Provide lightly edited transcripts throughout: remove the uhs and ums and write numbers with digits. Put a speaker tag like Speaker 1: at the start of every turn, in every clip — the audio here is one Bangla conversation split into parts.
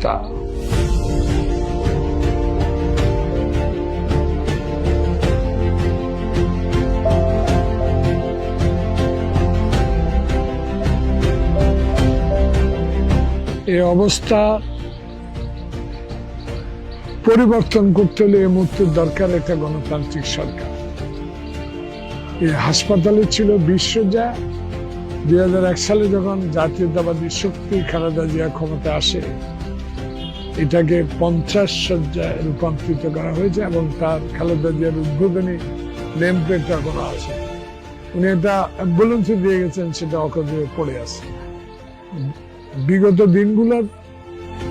Speaker 1: এই অবস্থা পরিবর্তন করতে হলে এই মুহূর্তে দরকার একটা গণতান্ত্রিক সরকার। এই হাসপাতালে ছিল 20 শয্যা। 2001 সালে যখন জাতীয়তাবাদী শক্তি খালেদা জিয়া ক্ষমতা আসে, এটাকে 50 শয্যায় রূপান্তরিত করা হয়েছে এবং তার খালেদা জিয়ার উদ্বোধনী নেম প্লেটটা করা আছে। উনি একটা অ্যাম্বুলেন্সে দিয়ে গেছেন, সেটা অকাজে পড়ে আছে। বিগত দিনগুলোর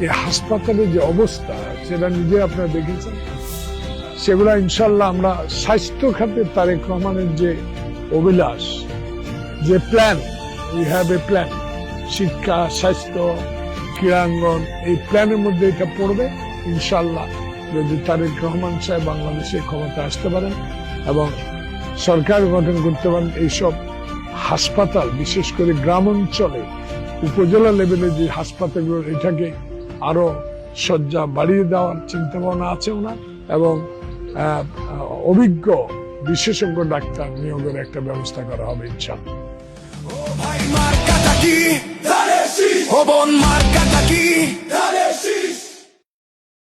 Speaker 1: এই হাসপাতালের যে অবস্থা সেটা নিজে আপনারা দেখেছেন। সেগুলা ইনশাল্লাহ আমরা স্বাস্থ্য খাতে তারেক রহমানের যে অভিলাষ, যে plan, we have a plan, শিক্ষা, স্বাস্থ্য, ক্রীড়াঙ্গন, এই প্ল্যানের মধ্যে এটা পড়বে ইনশাল্লাহ। যদি তারেক রহমান সাহেব বাংলাদেশে ক্ষমতা আসতে পারেন এবং সরকার গঠন করতে পারেন, এইসব হাসপাতাল বিশেষ করে গ্রাম অঞ্চলে উপজেলা লেভেলে যে হাসপাতালগুলো, এটাকে আরো শয্যা বাড়িয়ে দেওয়ার চিন্তা ভাবনা আছে ওনার, এবং অভিজ্ঞ বিশেষজ্ঞ ডাক্তার নিয়োগের একটা ব্যবস্থা করা হবে ইনশাআল্লাহ।